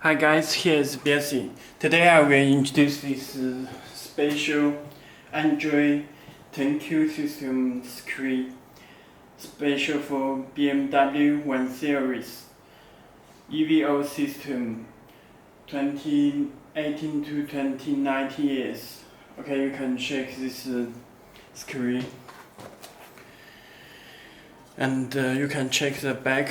Hi guys, here's Belsee. Today I will introduce this special Android 10Q system screen, special for BMW 1 Series EVO system 2018 to 2019 years. Okay, you can check this screen and you can check the back.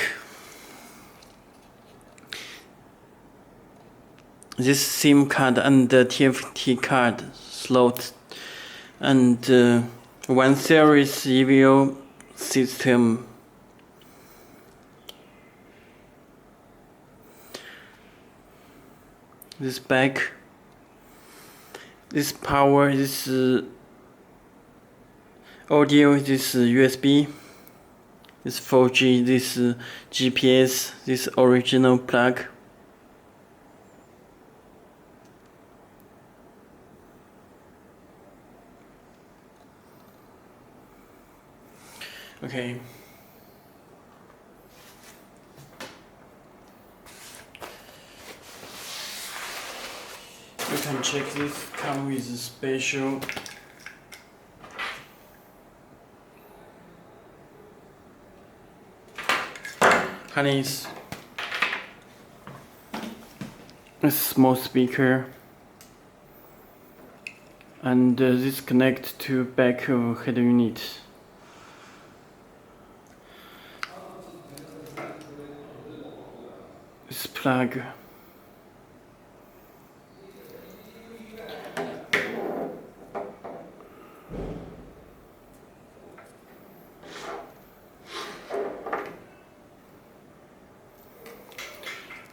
This SIM card and the TFT card slot and 1 series EVO system. This back, this power, this audio, this USB, this 4G, this GPS, this original plug. Okay. You can check this, come with a special harness, a small speaker, and this connects to back of head unit. This plug.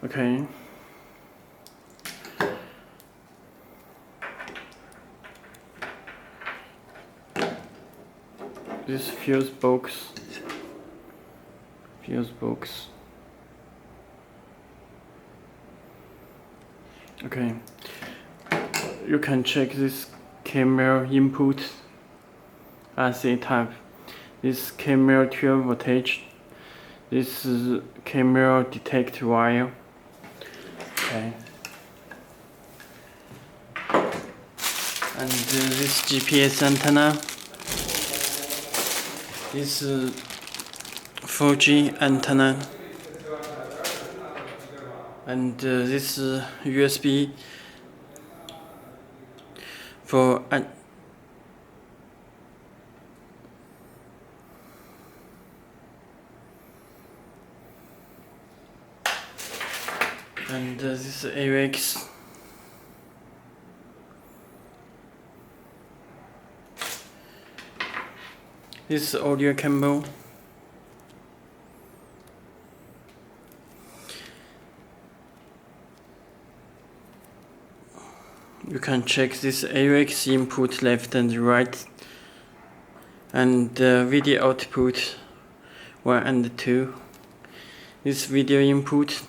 Okay. This fuse box. Okay. You can check this camera input RC type. This camera 12 voltage. This is camera detect wire. Okay. And this GPS antenna. This 4G antenna. And this USB for and this AUX. This audio cable. You can check this AUX input left and right, and video output 1 and 2. This video input,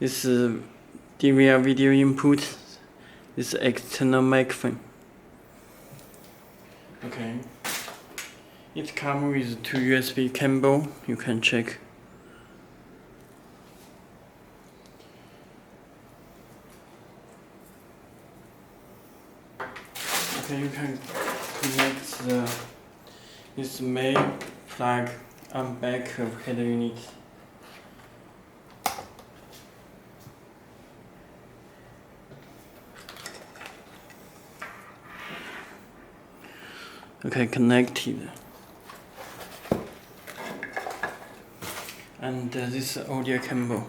this DVR video input, this external microphone. Okay. It comes with 2 USB cable. You can check. Okay, you can connect this main plug on back of head unit. Okay, connected. And this audio cable.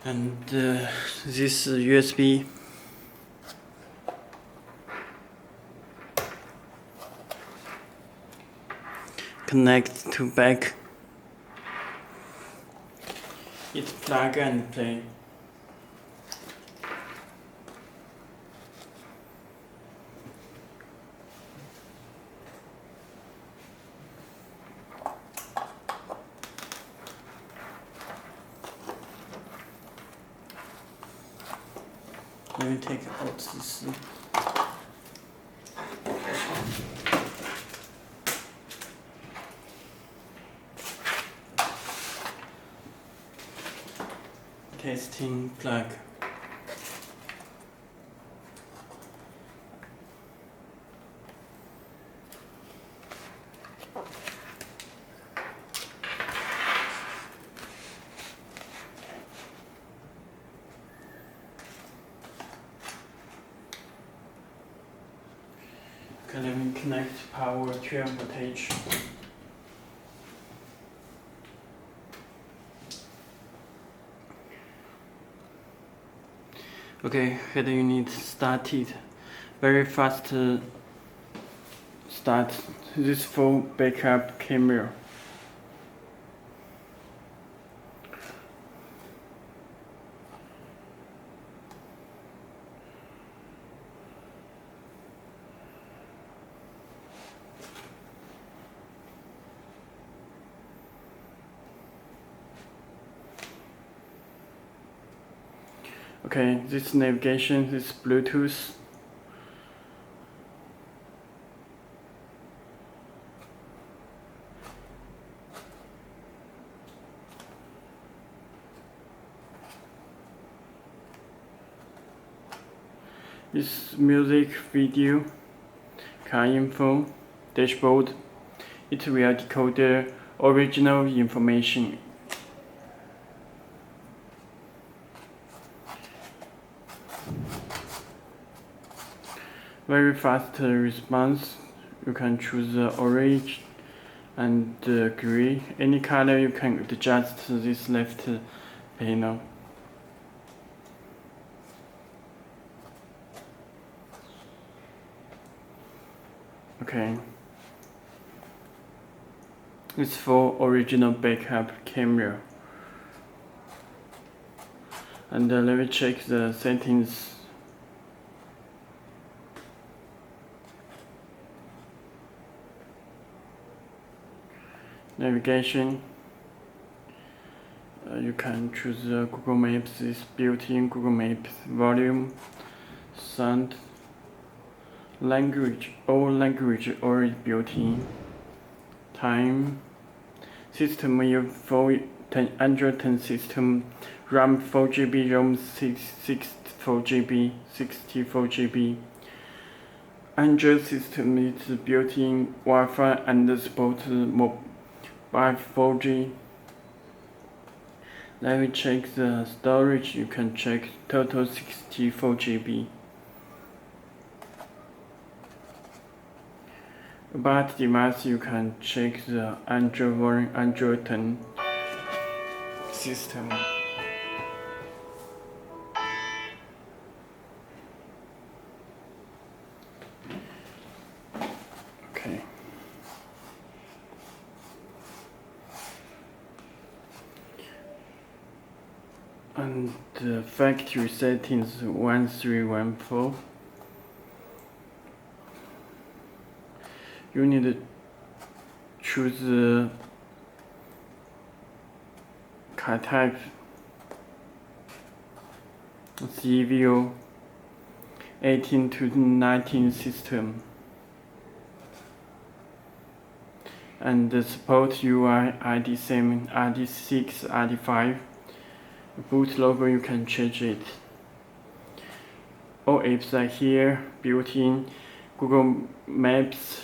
And this USB. Connect to back. It's plug and play. Let me take out this. testing plug. Okay, let me connect power 12 voltage. Okay, header unit started. Very fast start. This full backup camera. Okay, this navigation is Bluetooth. This music, video, car info, dashboard. It will decode the original information. Very fast response. You can choose orange and gray. Any color you can adjust this left panel. Okay. It's for original backup camera. And let me check the settings. Navigation. You can choose Google Maps. Is built-in Google Maps. Volume, sound, language. All language already built-in. Time. System EVO Android 10 system. RAM 4GB, ROM 64GB, 64GB. Android system is built-in Wi-Fi and supports mobile 4G. Let me check the storage. You can check total 64GB. About device, you can check the Android version, Android 10 system. Okay. And the factory settings 1314. You need to choose the car type. It's EVO 18 to 19 system. And the support UI ID7, ID6, ID5. Boot logo, you can change it. All apps are here, built-in. Google Maps,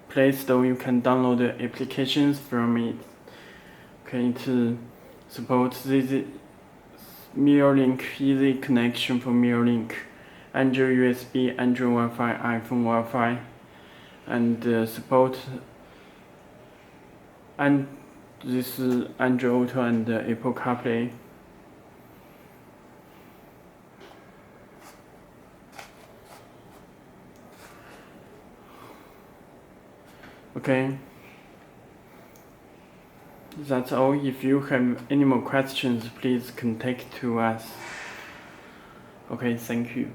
Play Store, you can download the applications from it. Okay, it supports this mirror link, easy connection for mirror link, Android USB, Android Wi-Fi, iPhone Wi-Fi, and support and this Android Auto and Apple CarPlay. Okay, that's all. If you have any more questions, please contact to us. Okay, thank you.